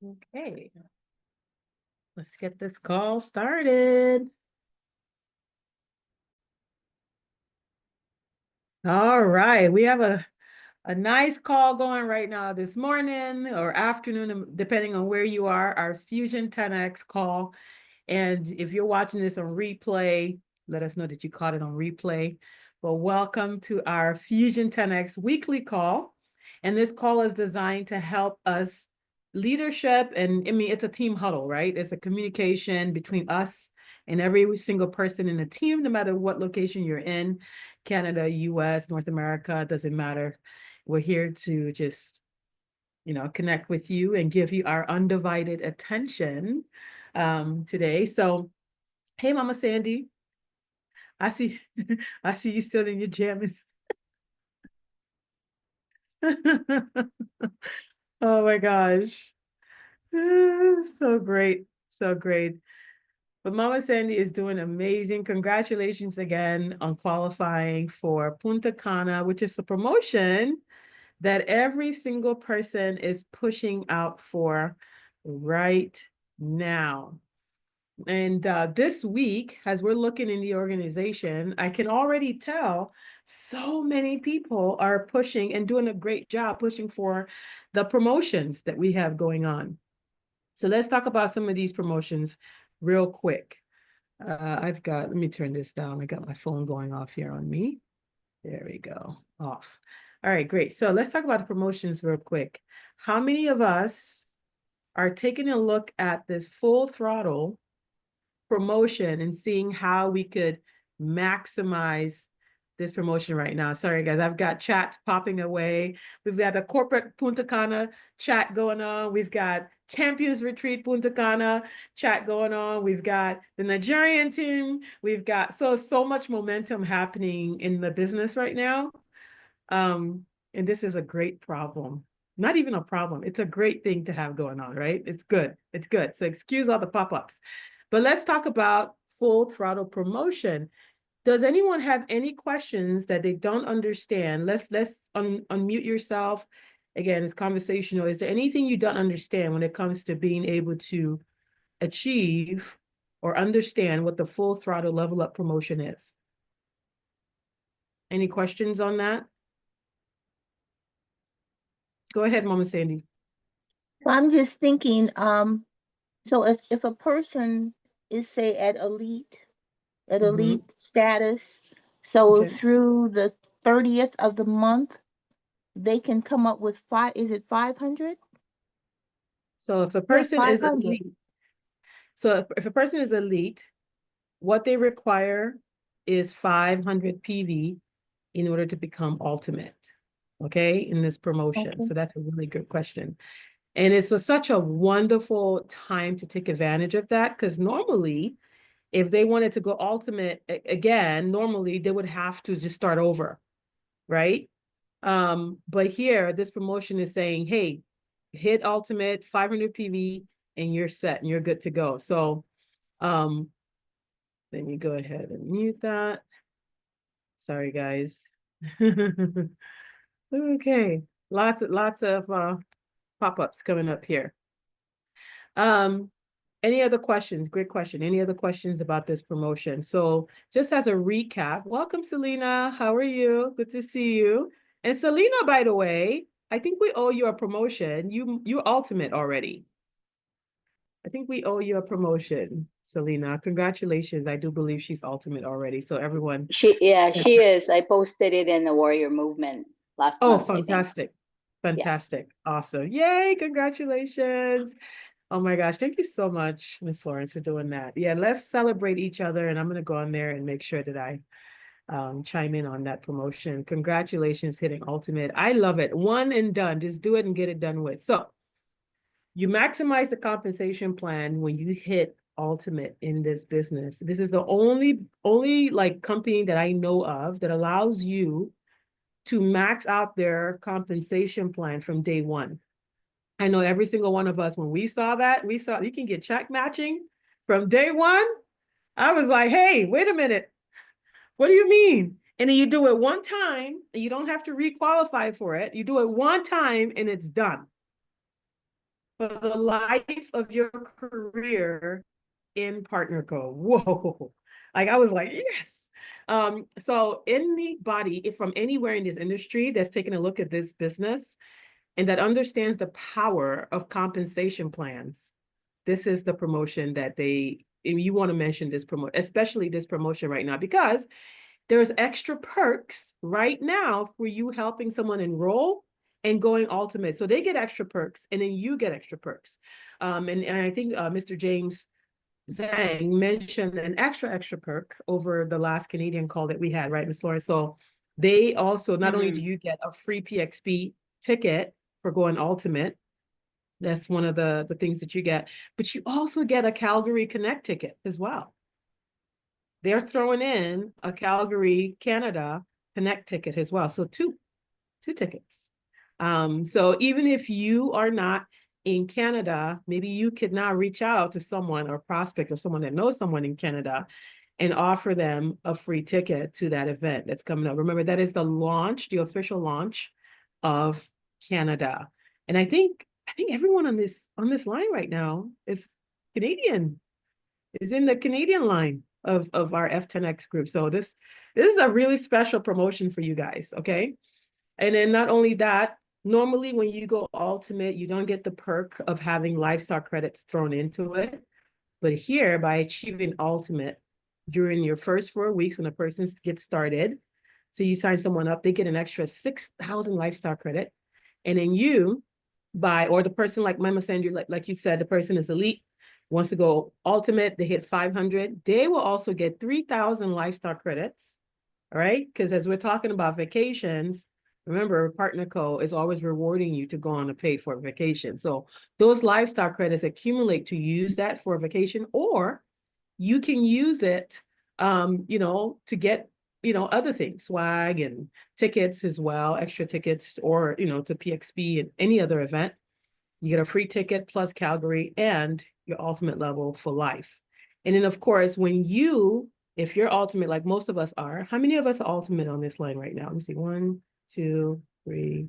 Okay, let's get this call started. All right, we have a nice call going right now this morning or afternoon, depending on where you are, our Fusion 10X call. And if you're watching this on replay, let us know that you caught it on replay. Well, welcome to our Fusion 10X weekly call. And this call is designed to help us leadership. And I mean, it's a team huddle, right? It's a communication between us and every single person in the team, no matter what location you're in, Canada, US, North America, doesn't matter. We're here to just connect with you and give you our undivided attention today. So, hey, Mama Sandy, I see, I see you still in your jammies. Oh my gosh, so great, so great. But Mama Sandy is doing amazing. Congratulations again on qualifying for Punta Cana, which is a promotion that every single person is pushing out for right now. And this week, as we're looking in the organization, I can already tell so many people are pushing and doing a great job pushing for the promotions that we have going on. So let's talk about some of these promotions real quick. Let me turn this down. I got my phone going off here on me. There we go, off. All right, great. So let's talk about the promotions real quick. How many of us are taking a look at this full throttle promotion and seeing how we could maximize this promotion right now? Sorry, guys, I've got chats popping away. We've got the corporate Punta Cana chat going on. We've got Champions Retreat Punta Cana chat going on. We've got the Nigerian team. We've got so much momentum happening in the business right now. And this is a great problem. Not even a problem. It's a great thing to have going on, right? It's good. It's good. So excuse all the pop-ups. But let's talk about full throttle promotion. Does anyone have any questions that they don't understand? Let's unmute yourself. Again, it's conversational. Is there anything you don't understand when it comes to being able to achieve or understand what the full throttle level up promotion is? Any questions on that? Go ahead, Mama Sandy. I'm just thinking, so if a person is, say, at elite status, so Okay. through the 30th of the month, they can come up with is it 500? So if a What's person is 500? elite, if a person is elite, what they require is 500 PV in order to become ultimate, okay, in this promotion. Okay. So that's a really good question. And it's such a wonderful time to take advantage of that, because normally, if they wanted to go ultimate again, normally they would have to just start over, right? But here, this promotion is saying, hey, hit ultimate 500 PV and you're set and you're good to go. So let me go ahead and mute that. Sorry, guys. Okay, lots of pop-ups coming up here. Any other questions? Great question. Any other questions about this promotion? So just as a recap, welcome, Selena. How are you? Good to see you. And Selena, by the way, I think we owe you a promotion. You're ultimate already. I think we owe you a promotion, Selena. Congratulations. I do believe she's ultimate already. So everyone. She is. I posted it in the Warrior Movement last month, I think. Fantastic. Fantastic. Yeah. Awesome. Yay. Congratulations. Oh my gosh. Thank you so much, Miss Florence, for doing that. Yeah, let's celebrate each other. And I'm going to go on there and make sure that I chime in on that promotion. Congratulations, hitting ultimate. I love it. One and done. Just do it and get it done with. So you maximize the compensation plan when you hit ultimate in this business. This is the only like company that I know of that allows you to max out their compensation plan from day one. I know every single one of us, when we saw that, we saw you can get check matching from day one. I was like, hey, wait a minute. What do you mean? And then you do it one time and you don't have to requalify for it. You do it one time and it's done. for the life of your career in PartnerCo. Whoa. Like I was like, yes. So anybody from anywhere in this industry that's taking a look at this business and that understands the power of compensation plans, this is the promotion that you want to mention this promotion, especially this promotion right now, because there's extra perks right now for you helping someone enroll and going ultimate. So they get extra perks and then you get extra perks. And I think Mr. James Zhang mentioned an extra perk over the last Canadian call that we had, right, Ms. Flores? So they also, not only do you get a free PXP ticket for going ultimate, that's one of the things that you get, but you also get a Calgary Connect ticket as well. They're throwing in a Calgary, Canada Connect ticket as well. So two tickets. So even if you are not in Canada, maybe you could now reach out to someone or prospect or someone that knows someone in Canada and offer them a free ticket to that event that's coming up. Remember, that is the launch, the official launch of Canada. And I think everyone on this line right now is Canadian, is in the Canadian line of our F10X group. So this is a really special promotion for you guys, okay? And then not only that, normally when you go ultimate, you don't get the perk of having livestock credits thrown into it. But here, by achieving ultimate during your first 4 weeks when a person gets started, so you sign someone up, they get an extra 6,000 livestock credit. And then you or the person like Mama Sandy, like you said, the person is elite, wants to go ultimate, they hit 500, they will also get 3,000 livestock credits, all right? Because as we're talking about vacations, remember, PartnerCo is always rewarding you to go on a paid for vacation. So those livestock credits accumulate to use that for a vacation, or you can use it, to get, other things, swag and tickets as well, extra tickets, or, to PXP and any other event. You get a free ticket plus Calgary and your ultimate level for life. And then, of course, if you're ultimate, like most of us are, how many of us are ultimate on this line right now? Let me see, 1, 2, 3. I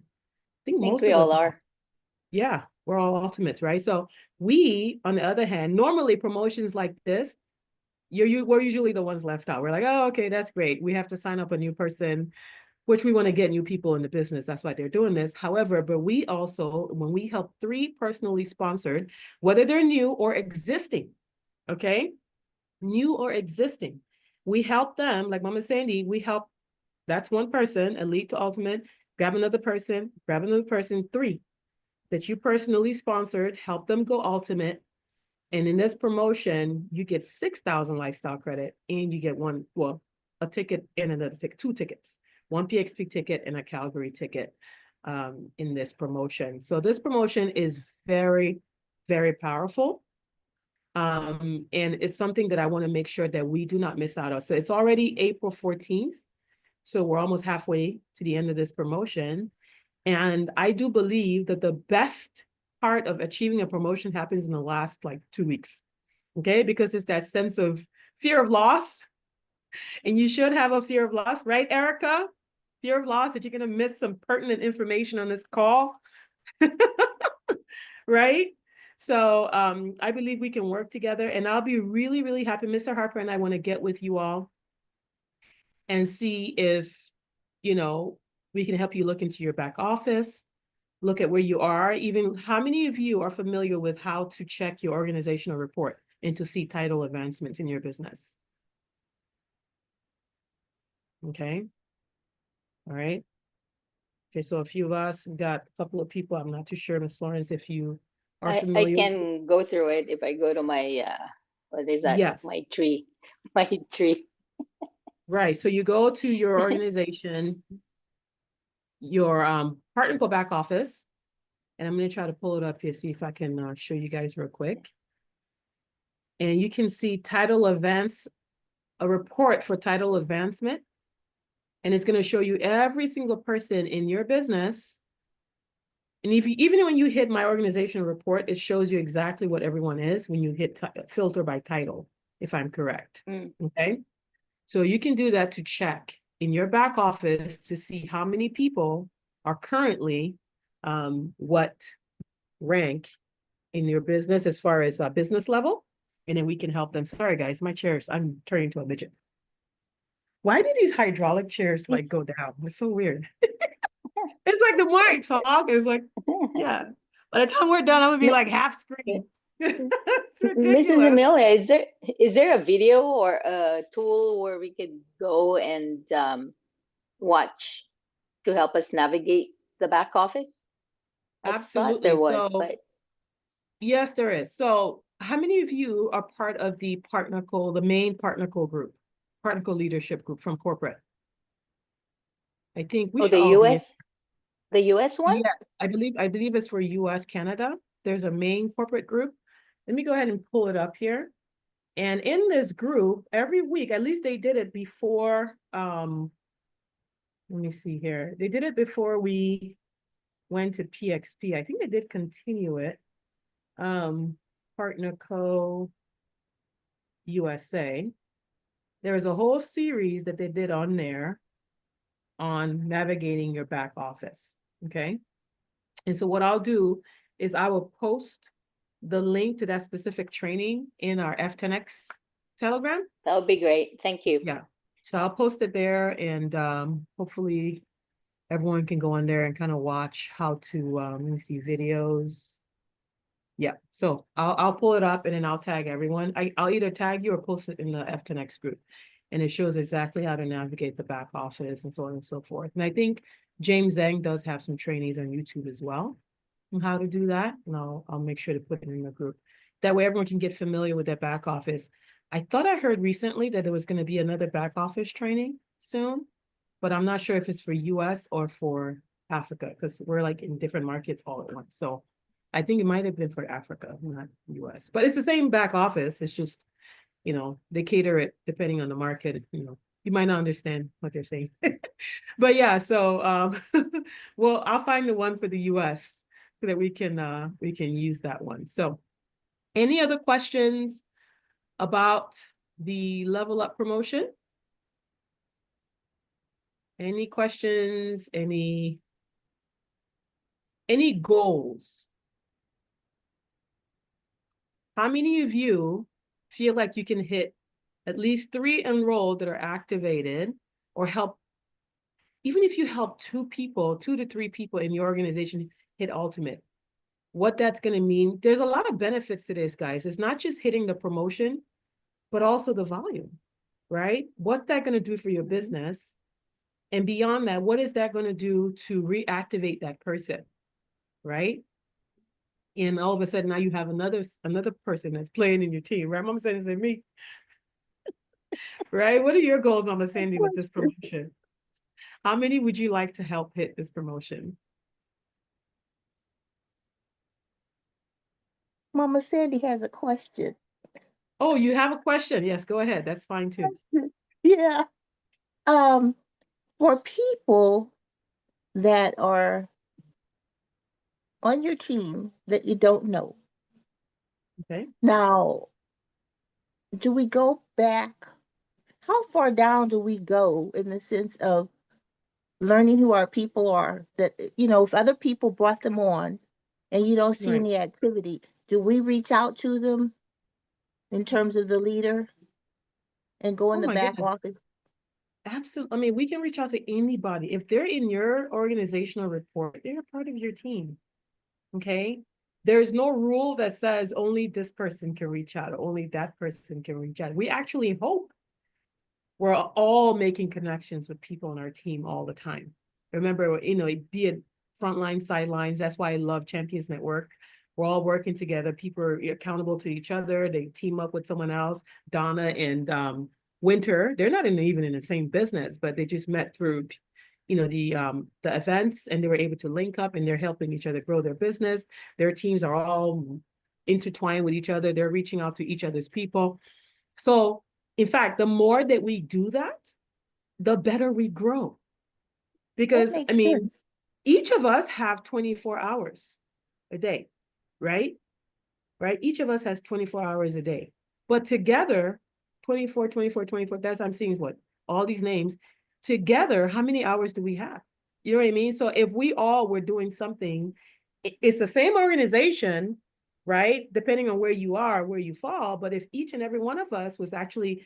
think most we of us all are. Yeah, we're all ultimates, right? So we, on the other hand, normally promotions like this, we're usually the ones left out. We're like, oh, okay, that's great. We have to sign up a new person, which we want to get new people in the business. That's why they're doing this. However, but we also, when we help 3 personally sponsored, whether they're new or existing, okay? New or existing, we help them, like Mama Sandy, that's one person, elite to ultimate, grab another person, 3 that you personally sponsored, help them go ultimate. And in this promotion, you get 6,000 lifestyle credit and you get a ticket and another ticket, 2 tickets, 1 PXP ticket and a Calgary ticket in this promotion. So this promotion is very, very powerful. And it's something that I want to make sure that we do not miss out on. So it's already April 14th. So we're almost halfway to the end of this promotion. And I do believe that the best part of achieving a promotion happens in the last 2 weeks, okay? Because it's that sense of fear of loss. And you should have a fear of loss, right, Erica? Fear of loss that you're gonna miss some pertinent information on this call, right? So I believe we can work together, and I'll be really, really happy. Mr. Harper and I want to get with you all and see if, we can help you look into your back office, look at where you are. Even how many of you are familiar with how to check your organizational report and to see title advancements in your business? Okay. All right. Okay, so a few of us, we got a couple of people. I'm not too sure, Ms. Florence, if you are I familiar. can go through it if I go to my what is that? Yes. My tree. My tree. Right. So you go to your organization, your PartnerCo back office, and I'm going to try to pull it up here, see if I can show you guys real quick. And you can see a report for title advancement. And it's going to show you every single person in your business. And even when you hit my organizational report, it shows you exactly what everyone is when you hit filter by title, if I'm correct. Okay. So you can do that to check in your back office to see how many people are currently what rank in your business as far as business level, and then we can help them. Sorry, guys, my chairs, I'm turning into a midget. Why do these hydraulic chairs like go down? It's so weird. It's like the more I talk, it's like, yeah. By the time we're done, I'm gonna be like half screen. It's Mrs. ridiculous. Amelia, is there a video or a tool where we could go and watch to help us navigate the back office? I thought there Absolutely. was, So but yes, there is. So how many of you are part of the Partnerco, the main Partnerco group, Partnerco leadership group from corporate? I think we oh, should all be in. The US one? Yes, I believe it's for US, Canada. There's a main corporate group. Let me go ahead and pull it up here. And in this group, every week, at least they did it before, let me see here. They did it before we went to PXP. I think they did continue it. Partnerco USA. There was a whole series that they did on there on navigating your back office. Okay. And so what I'll do is I will post the link to that specific training in our F10X Telegram. That would be great. Thank you. Yeah. So I'll post it there, and hopefully everyone can go on there and kind of watch how to, let me see, videos. Yeah. So I'll pull it up and then I'll tag everyone. I'll either tag you or post it in the F10X group. And it shows exactly how to navigate the back office and so on and so forth. And I think James Zhang does have some trainings on YouTube as well on how to do that. And I'll make sure to put it in the group. That way everyone can get familiar with that back office. I thought I heard recently that there was going to be another back office training soon, but I'm not sure if it's for US or for Africa, because we're like in different markets all at once. So I think it might have been for Africa, not US, but it's the same back office. It's just, they cater it depending on the market. You might not understand what they're saying, but yeah. So, well, I'll find the one for the US so that we can use that one. So any other questions about the level up promotion? Any questions? Any goals? How many of you feel like you can hit at least 3 enrolled that are activated, or help, even if you help 2 to 3 people in your organization hit ultimate, what that's going to mean? There's a lot of benefits to this, guys. It's not just hitting the promotion, but also the volume, right? What's that going to do for your business? And beyond that, what is that going to do to reactivate that person, right? And all of a sudden now you have another person that's playing in your team, right? Mama Sandy said me. Right? What are your goals, Mama Sandy, with this promotion? How many would you like to help hit this promotion? Mama Sandy has a question. Oh, you have a question? Yes, go ahead. That's fine too. Yeah. For people that are on your team that you don't know. Okay. Now, do we go back? How far down do we go in the sense of learning who our people are? That, if other people brought them on and you don't see Right. any activity, do we reach out to them in terms of the leader and go in Oh the my back goodness. office? Absolutely. I mean, we can reach out to anybody. If they're in your organizational report, they're part of your team. Okay. There's no rule that says only this person can reach out, or only that person can reach out. We actually hope we're all making connections with people on our team all the time. Remember, be it frontline, sidelines. That's why I love Champions Network. We're all working together. People are accountable to each other. They team up with someone else. Donna and Winter, they're not even in the same business, but they just met through the events, and they were able to link up, and they're helping each other grow their business. Their teams are all intertwined with each other. They're reaching out to each other's people. So in fact, the more that we do that, the better we grow. That Because I makes mean, sense. each of us have 24 hours a day, right? Right? Each of us has 24 hours a day. But together, 24, 24, 24, that's I'm seeing is what? All these names. Together, how many hours do we have? You know what I mean? So if we all were doing something, it's the same organization, right? Depending on where you are, where you fall. But if each and every one of us was actually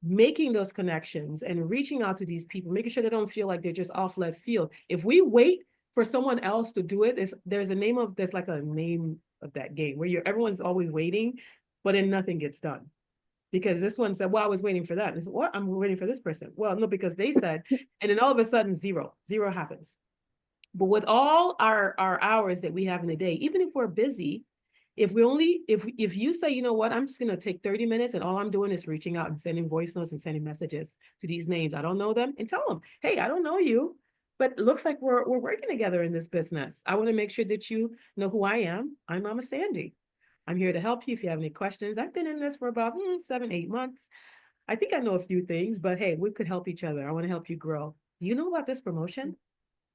making those connections and reaching out to these people, making sure they don't feel like they're just off left field. If we wait for someone else to do it, there's like a name of that game where everyone's always waiting, but then nothing gets done. Because this one said, well, I was waiting for that. And I said, what? I'm waiting for this person. Well, no, because they said, and then all of a sudden, zero happens. But with all our hours that we have in a day, even if we're busy, if you say, you know what, I'm just going to take 30 minutes and all I'm doing is reaching out and sending voice notes and sending messages to these names. I don't know them, and tell them, hey, I don't know you, but it looks like we're working together in this business. I want to make sure that you know who I am. I'm Mama Sandy. I'm here to help you if you have any questions. I've been in this for about 7, 8 months. I think I know a few things, but hey, we could help each other. I want to help you grow. Do you know about this promotion?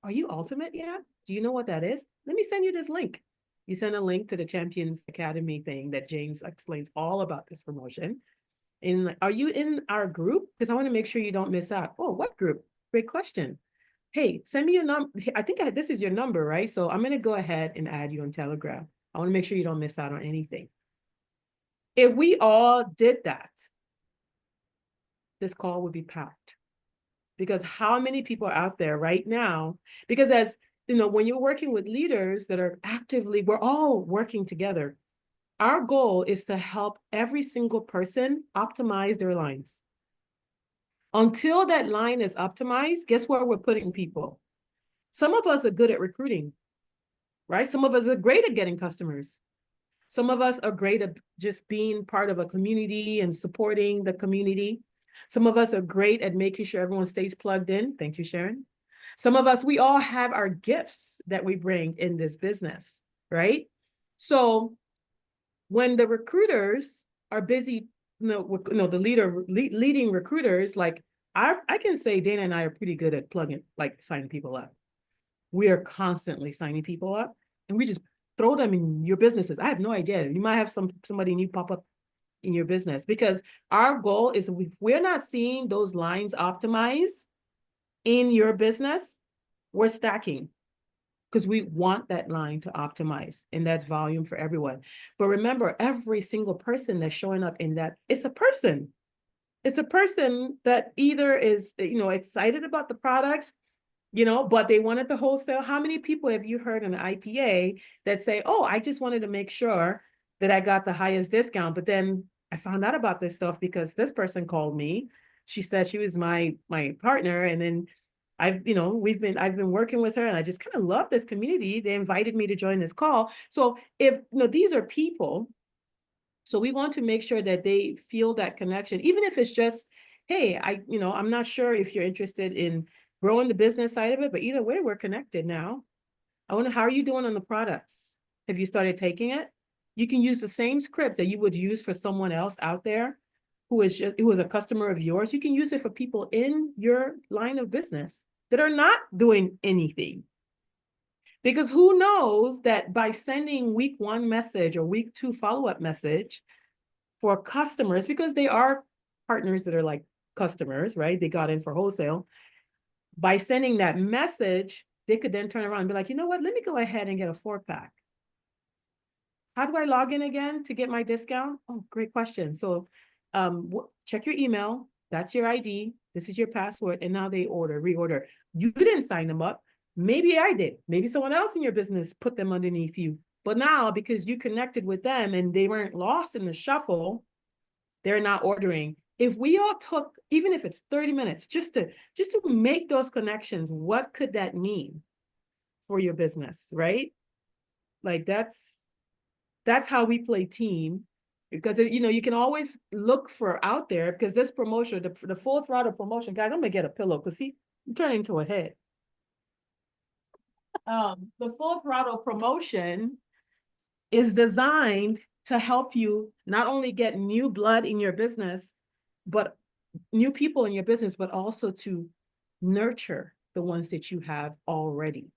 Are you ultimate yet? Do you know what that is? Let me send you this link. You send a link to the Champions Academy thing that James explains all about this promotion. And are you in our group? Because I want to make sure you don't miss out. Oh, what group? Great question. Hey, send me your number. I think this is your number, right? So I'm going to go ahead and add you on Telegram. I want to make sure you don't miss out on anything. If we all did that, this call would be packed. Because how many people are out there right now? Because as you know, when you're working with leaders that are actively, we're all working together. Our goal is to help every single person optimize their lines. Until that line is optimized, guess where we're putting people? Some of us are good at recruiting, right? Some of us are great at getting customers. Some of us are great at just being part of a community and supporting the community. Some of us are great at making sure everyone stays plugged in. Thank you, Sharon. Some of us, we all have our gifts that we bring in this business, right? So when the recruiters are busy, the leading recruiters, like I can say Dana and I are pretty good at signing people up. We are constantly signing people up, and we just throw them in your businesses. I have no idea. You might have somebody new pop up in your business, because our goal is, if we're not seeing those lines optimize in your business, we're stacking, because we want that line to optimize, and that's volume for everyone. But remember, every single person that's showing up in that, it's a person. It's a person that either is, excited about the products, but they wanted the wholesale. How many people have you heard in an IPA that say, oh, I just wanted to make sure that I got the highest discount, but then I found out about this stuff because this person called me. She said she was my partner, and then I've been working with her, and I just kind of love this community. They invited me to join this call. So if these are people, so we want to make sure that they feel that connection, even if it's just, hey, I'm not sure if you're interested in growing the business side of it, but either way, we're connected now. I wonder, how are you doing on the products? Have you started taking it? You can use the same scripts that you would use for someone else out there who is a customer of yours. You can use it for people in your line of business that are not doing anything. Because who knows that by sending week 1 message or week 2 follow-up message for customers, because they are partners that are like customers, right? They got in for wholesale. By sending that message, they could then turn around and be like, you know what, let me go ahead and get a 4-pack. How do I log in again to get my discount? Oh, great question. So check your email. That's your ID. This is your password. And now they reorder. You didn't sign them up. Maybe I did. Maybe someone else in your business put them underneath you. But now, because you connected with them and they weren't lost in the shuffle, they're not ordering. If we all took, even if it's 30 minutes, just to make those connections, what could that mean for your business, right? Like that's how we play team, because you can always look for out there, because this promotion, the full throttle promotion, guys, I'm gonna get a pillow, because see, I'm turning into a head. The full throttle promotion is designed to help you not only get new blood in your business, but new people in your business, but also to nurture the ones that you have already,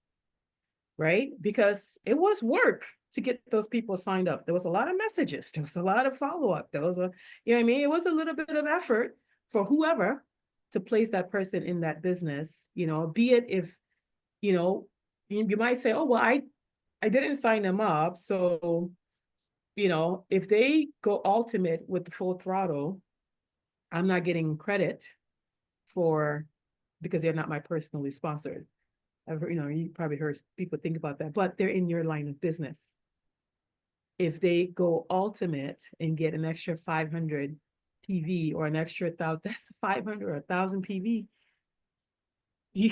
right? Because it was work to get those people signed up. There was a lot of messages. There was a lot of follow-up. There was it was a little bit of effort for whoever to place that person in that business, be it if, you might say, oh, well, I didn't sign them up, so you know, if they go ultimate with the full throttle, I'm not getting credit for, because they're not my personally sponsored. You know, you probably heard people think about that, but they're in your line of business. If they go ultimate and get an extra 500 PV or an extra 1,000, that's 500 or 1,000 PV you,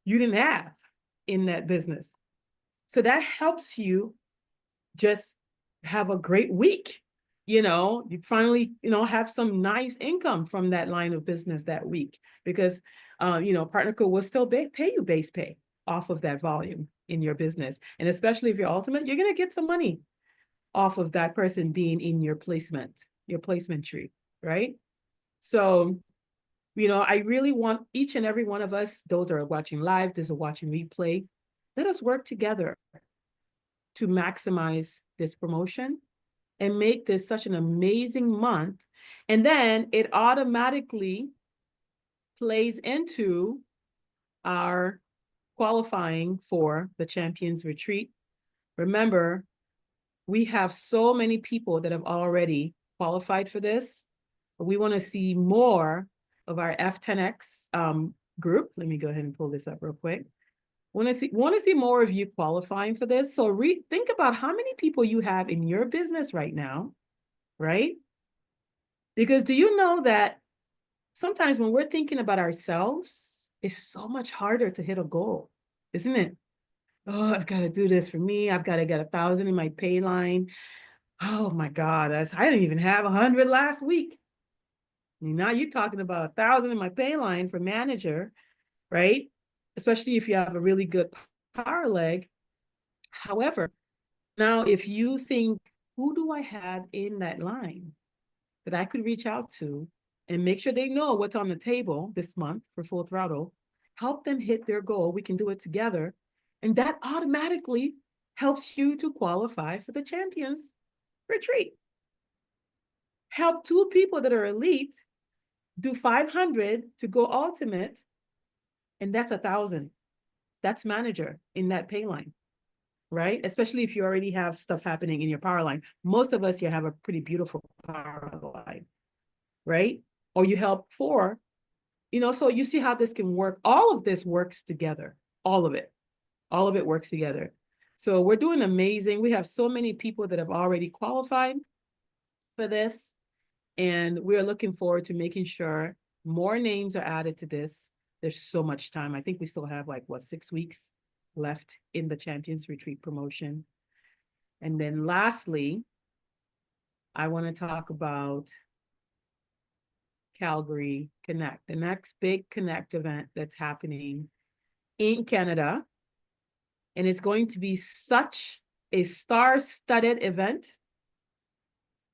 you didn't have in that business. So that helps you just have a great week. You know, you finally, you know, have some nice income from that line of business that week, because, you know, PartnerCo will still pay you base pay off of that volume in your business. And especially if you're ultimate, you're going to get some money off of that person being in your placement tree, right? So, you know, I really want each and every one of us, those that are watching live, those are watching replay, let us work together to maximize this promotion and make this such an amazing month. And then it automatically plays into our qualifying for the Champions Retreat. Remember, we have so many people that have already qualified for this. We want to see more of our F10X group. Let me go ahead and pull this up real quick. Want to see more of you qualifying for this. So think about how many people you have in your business right now, right? Because do you know that sometimes when we're thinking about ourselves, it's so much harder to hit a goal, isn't it? Oh, I've got to do this for me. I've got to get 1,000 in my pay line. Oh my God, I didn't even have 100 last week. Now you're talking about 1,000 in my pay line for manager, right? Especially if you have a really good power leg. However, now if you think, who do I have in that line that I could reach out to and make sure they know what's on the table this month for Full Throttle, help them hit their goal. We can do it together. And that automatically helps you to qualify for the Champions Retreat. Help 2 people that are elite do 500 to go ultimate, and that's 1,000. That's manager in that pay line, right? Especially if you already have stuff happening in your power line. Most of us here have a pretty beautiful power line, right? Or you help 4, you know, so you see how this can work. All of this works together, all of it works together. So we're doing amazing. We have so many people that have already qualified for this. And we're looking forward to making sure more names are added to this. There's so much time. I think we still have 6 weeks left in the Champions Retreat promotion. And then lastly, I want to talk about Calgary Connect, the next big Connect event that's happening in Canada. And it's going to be such a star-studded event.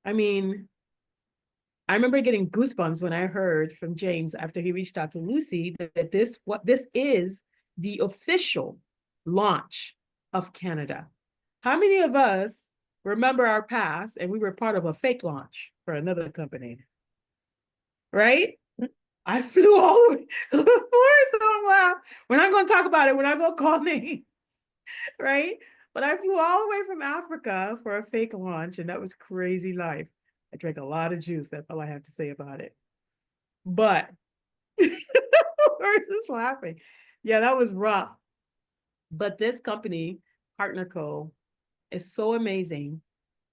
I mean, I remember getting goosebumps when I heard from James after he reached out to Lucy that this is the official launch of Canada. How many of us remember our past and we were part of a fake launch for another company? Right? I flew all the way. We're so wow. We're not going to talk about it. We're not going to call names. Right? But I flew all the way from Africa for a fake launch, and that was crazy life. I drank a lot of juice. That's all I have to say about it. But where's this laughing? Yeah, that was rough. But this company, PartnerCo, is so amazing.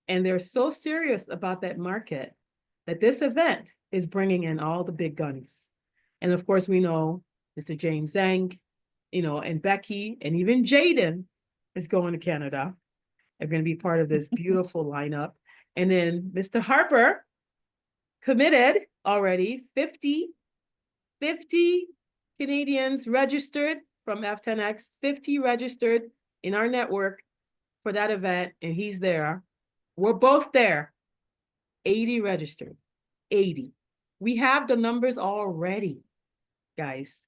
And they're so serious about that market that this event is bringing in all the big guns. And of course, we know Mr. James Zhang, you know, and Becky, and even Jaden is going to Canada. They're going to be part of this beautiful lineup. And then Mr. Harper committed already 50 Canadians registered from F10X, 50 registered in our network for that event, and he's there. We're both there. 80 registered. 80. We have the numbers already, guys.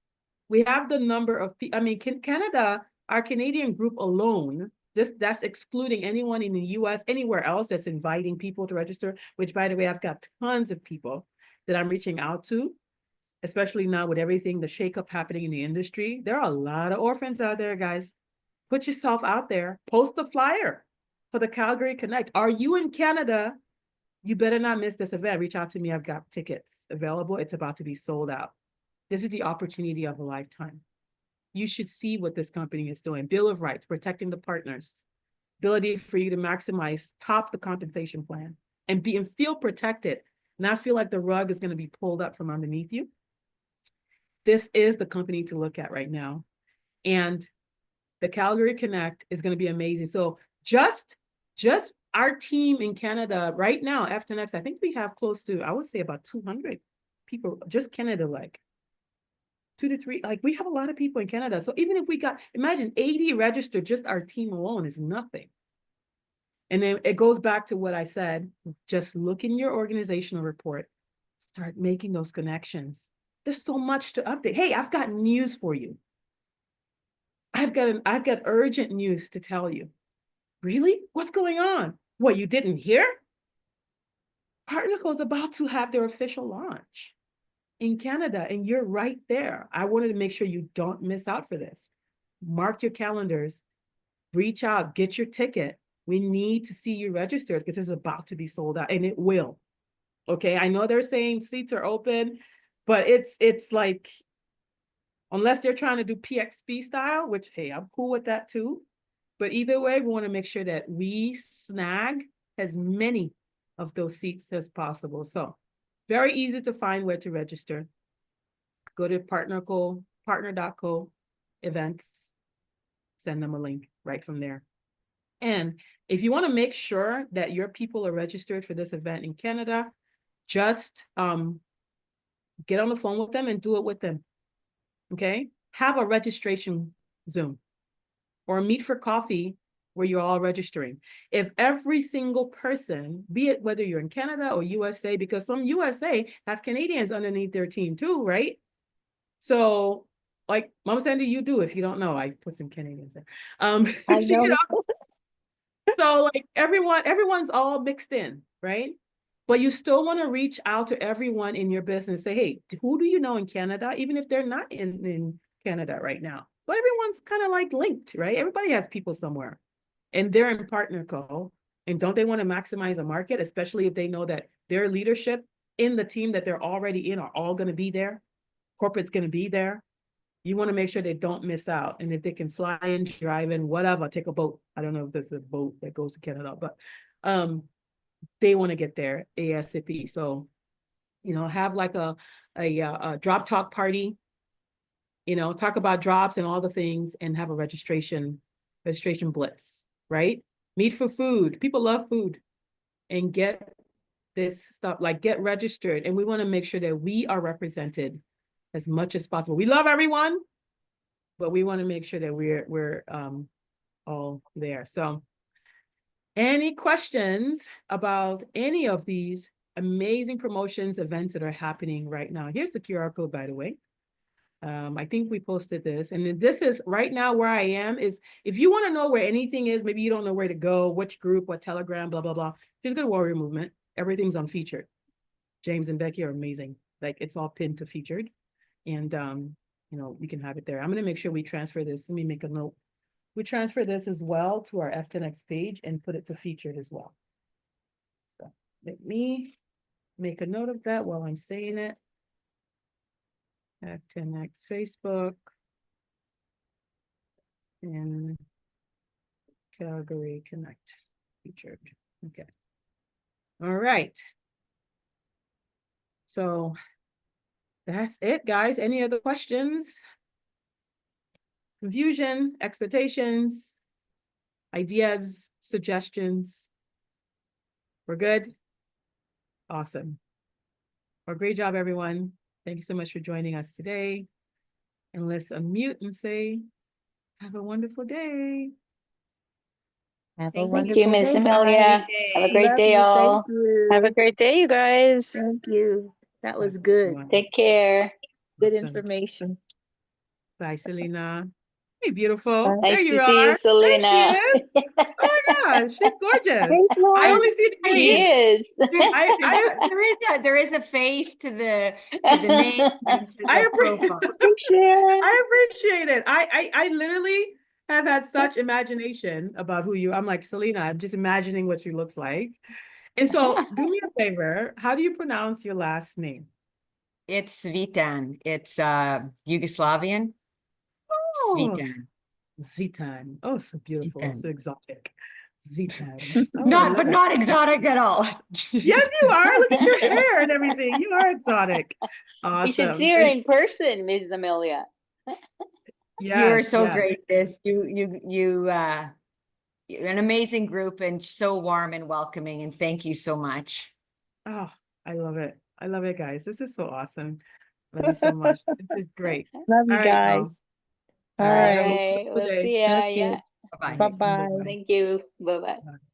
We have the number of people. I mean, Canada, our Canadian group alone, that's excluding anyone in the US, anywhere else that's inviting people to register, which, by the way, I've got tons of people that I'm reaching out to, especially now with everything, the shakeup happening in the industry. There are a lot of orphans out there, guys. Put yourself out there. Post the flyer. for the Calgary Connect. Are you in Canada? You better not miss this event. Reach out to me. I've got tickets available. It's about to be sold out. This is the opportunity of a lifetime. You should see what this company is doing. Bill of Rights, protecting the partners, ability for you to maximize, top the compensation plan, and feel protected, not feel like the rug is going to be pulled up from underneath you. This is the company to look at right now. And the Calgary Connect is going to be amazing. So just our team in Canada right now, F10X, I think we have close to, I would say about 200 people, just Canada, like 2 to 3, like we have a lot of people in Canada. So even if we got, imagine 80 registered, just our team alone is nothing. And then it goes back to what I said, just look in your organizational report, start making those connections. There's so much to update. Hey, I've got news for you. I've got urgent news to tell you. Really? What's going on? What, you didn't hear? Partnerco is about to have their official launch in Canada, and you're right there. I wanted to make sure you don't miss out for this. Mark your calendars, reach out, get your ticket. We need to see you registered because it's about to be sold out, and it will. Okay, I know they're saying seats are open, but it's like, unless they're trying to do PXP style, which, hey, I'm cool with that too. But either way, we want to make sure that we snag as many of those seats as possible. So very easy to find where to register. Go to partner.co events, send them a link right from there. And if you want to make sure that your people are registered for this event in Canada, just get on the phone with them and do it with them. Okay? Have a registration Zoom or meet for coffee where you're all registering. If every single person, be it whether you're in Canada or USA, because some USA have Canadians underneath their team too, right? So like Mama Sandy, you do, if you don't know, I put some Canadians there. I know. So like everyone's all mixed in, right? But you still want to reach out to everyone in your business. Say, hey, who do you know in Canada, even if they're not in Canada right now? But everyone's kind of like linked, right? Everybody has people somewhere. And they're in PartnerCo. And don't they want to maximize a market, especially if they know that their leadership in the team that they're already in are all going to be there? Corporate's going to be there. You want to make sure they don't miss out. And if they can fly in, drive in, whatever, take a boat. I don't know if there's a boat that goes to Canada, but they want to get there ASAP. So, have like a drop talk party, talk about drops and all the things, and have a registration blitz, right? Meet for food. People love food. And get this stuff, like get registered. And we want to make sure that we are represented as much as possible. We love everyone, but we want to make sure that we're all there. So any questions about any of these amazing promotions, events that are happening right now? Here's the QR code, by the way. I think we posted this. And this is right now where I am is if you want to know where anything is, maybe you don't know where to go, which group, what Telegram, blah, blah, blah. Just go to Warrior Movement. Everything's on featured. James and Becky are amazing. Like it's all pinned to featured. And, you can have it there. I'm going to make sure we transfer this. Let me make a note. We transfer this as well to our F10X page and put it to featured as well. So let me make a note of that while I'm saying it. F10X Facebook and Calgary Connect featured. Okay. All right. So that's it, guys. Any other questions? Confusion, expectations, ideas, suggestions? We're good? Awesome. Well, great job, everyone. Thank you so much for joining us today. And let's unmute and say, have a wonderful day. Have a Thank wonderful Thank you, Miss day, Amelia. guys. Have a great Love day, you. all. Thank you. Have a great day, you guys. Thank you. That was good. Take care. Good Awesome. information. Bye, Selena. Hey, beautiful. Bye. Nice There you to see you, are. There Selena. she is. Oh my gosh, she's gorgeous. Hey, I only Florence. see the She face. is. There is a face to the name and to I the appreciate profile. Hey, Sharon. I appreciate it. I literally have had such imagination about who you. I'm like, Selena, I'm just imagining what she looks like. And so, do me a favor. How do you pronounce your last name? It's Svitan. It's Yugoslavian. Oh, Svitan. Zvitan. Oh, so beautiful, Svitan. so exotic. Zvitan. Oh, I Not, love but it. not exotic at all. Yes, you are. Look at your hair and everything. You are exotic. You should see Awesome. her in person, Miss Amelia. You are Yes, so yes. great. You're an amazing group and so warm and welcoming. And thank you so much. Oh, I love it. I love it, guys. This is so awesome. Love you so much. This is great. Love All you right, Mom. guys. All All right. Have a right. Right. wonderful We'll day. see ya. Okay. Yeah. Bye-bye. Bye-bye. Bye-bye. Thank you. Bye bye. Bye.